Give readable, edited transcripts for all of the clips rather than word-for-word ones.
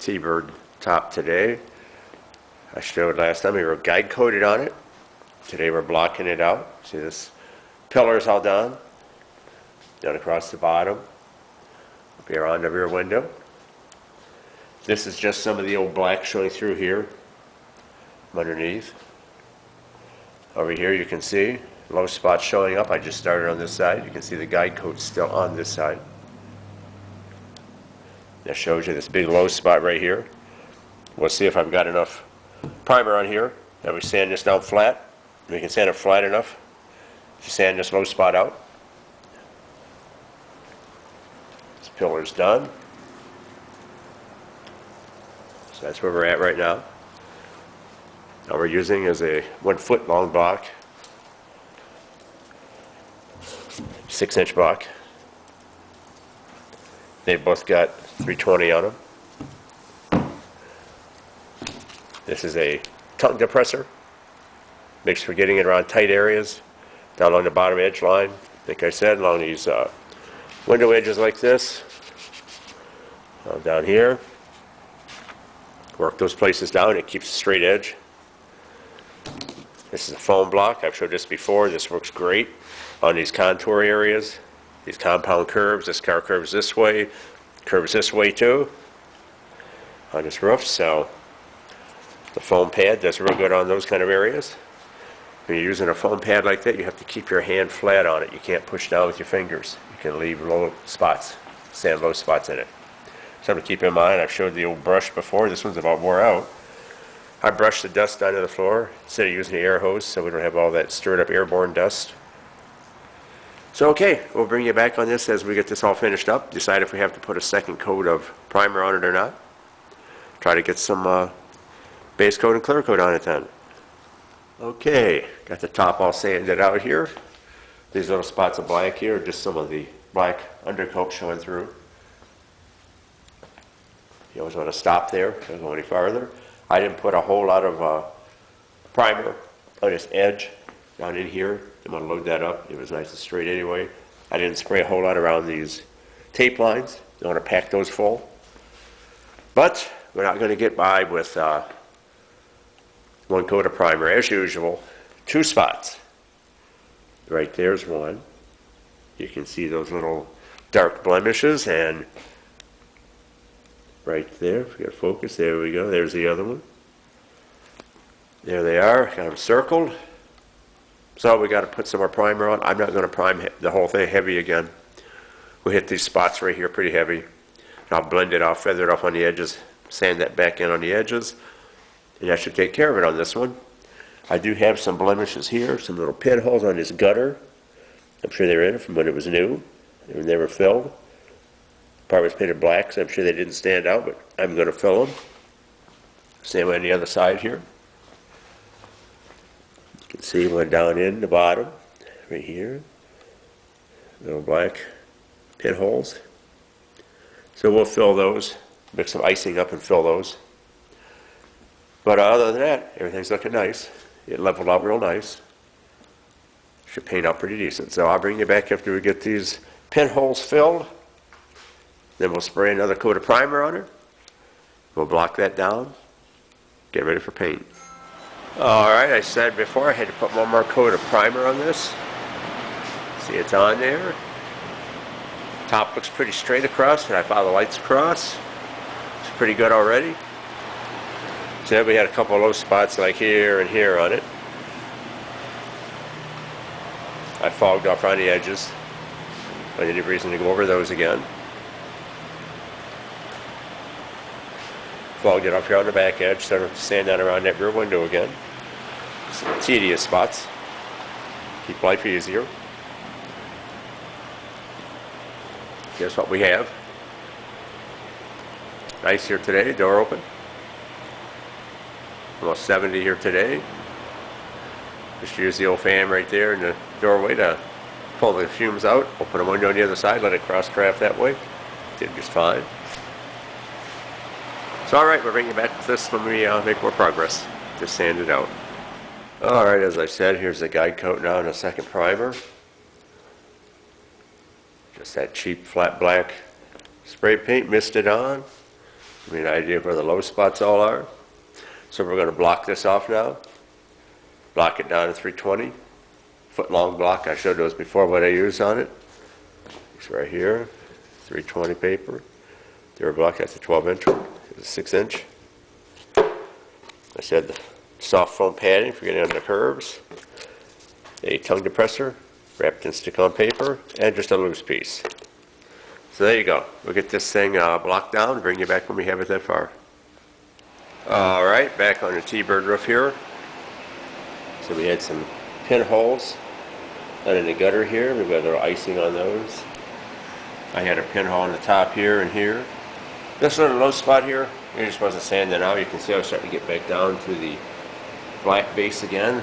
T-Bird top today. I showed last time we were guide coated on it. Today we're blocking it out. See this pillar is all done across the bottom, up here on the rear window. This is just some of the old black showing through here from underneath. Over here you can see low spots showing up. I just started on this side. You can see the guide coat still on this side. That shows you this big low spot right here. We'll see if I've got enough primer on here that we sand this down flat. We can sand it flat enough to sand this low spot out. This pillar's done. So that's where we're at right now. All we're using is a 1 foot long block, 6-inch block. They've both got 320 on them. This is a tongue depressor. Makes for getting it around tight areas, down along the bottom edge line. Like I said, along these window edges like this. Down here. Work those places down. It keeps a straight edge. This is a foam block. I've showed this before. This works great on these contour areas, these compound curves. This car curves this way too on this roof. So the foam pad does real good on those kind of areas. When you're using a foam pad like that, you have to keep your hand flat on it. You can't push down with your fingers. You can leave low spots, sand low spots in it. Something to keep in mind. I've showed the old brush before. This one's about wore out. I brush the dust onto the floor instead of using the air hose so we don't have all that stirred up airborne dust. So okay, we'll bring you back on this as we get this all finished up. Decide if we have to put a second coat of primer on it or not. Try to get some base coat and clear coat on it then. Okay, got the top all sanded out here. These little spots of black here are just some of the black undercoat showing through. You always want to stop there, don't go any farther. I didn't put a whole lot of primer on this edge down in here. I'm going to load that up. It was nice and straight anyway. I didn't spray a whole lot around these tape lines. I want to pack those full. But we're not going to get by with 1 coat of primer as usual. 2 spots. Right there's one. You can see those little dark blemishes, and right there, if we got focus, there we go, there's the other one. There they are, got them circled. So we got to put some more primer on. I'm not going to prime the whole thing heavy again. We'll hit these spots right here pretty heavy. I'll blend it off, feather it off on the edges, sand that back in on the edges, and that should take care of it on this one. I do have some blemishes here, some little pinholes on this gutter. I'm sure they're in it from when it was new. They were never filled. Part was painted black, so I'm sure they didn't stand out, but I'm going to fill them. Same way on the other side here. You can see one down in the bottom, right here. Little black pinholes. So we'll fill those, mix some icing up and fill those. But other than that, everything's looking nice. It leveled out real nice. Should paint out pretty decent. So I'll bring you back after we get these pinholes filled. Then we'll spray another coat of primer on it. We'll block that down. Get ready for paint. Alright, I said before I had to put one more coat of primer on this. See, it's on there. Top looks pretty straight across, and I follow the lights across. It's pretty good already. So then we had a couple of low spots like here and here on it. I fogged off around the edges. I didn't have reason to go over those again. Fogged it up here on the back edge, so I don't have to sand down around that rear window again. Some tedious spots. Keep life easier. Guess what we have? Nice here today, door open. Almost 70 here today. Just use the old fan right there in the doorway to pull the fumes out. Open a window on the other side, let it cross draft that way. Did just fine. So alright, we'll bring you back to this when we make more progress. Just sand it out. Alright, as I said, here's the guide coat now and a second primer. Just that cheap flat black spray paint, misted on. Give me an idea of where the low spots all are. So we're going to block this off now. Block it down to 320. Foot long block. I showed those before what I used on it. It's right here. 320 paper. Third block, that's a 12-inch one. It's a 6-inch. I said the soft foam padding for getting under the curves. A tongue depressor wrapped in stick-on paper, and just a loose piece. So there you go. We'll get this thing blocked down and bring you back when we have it that far. Alright, back on the T-Bird roof here. So we had some pinholes under the gutter here. We've got a little icing on those. I had a pinhole on the top here and here. This little low spot here, it just wasn't sanding out. You can see I was starting to get back down to the black base again.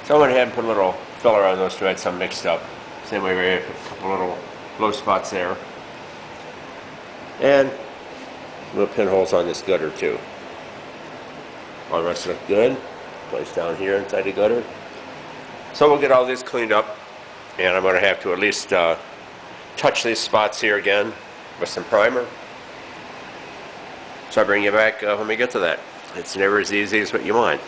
So I went ahead and put a little filler on those two. I had some mixed up. Same way we had a couple little low spots there. And little pinholes on this gutter too. All the rest look good. Place down here inside the gutter. So we'll get all this cleaned up, and I'm going to have to at least touch these spots here again with some primer. So I'll bring you back when we get to that. It's never as easy as what you want.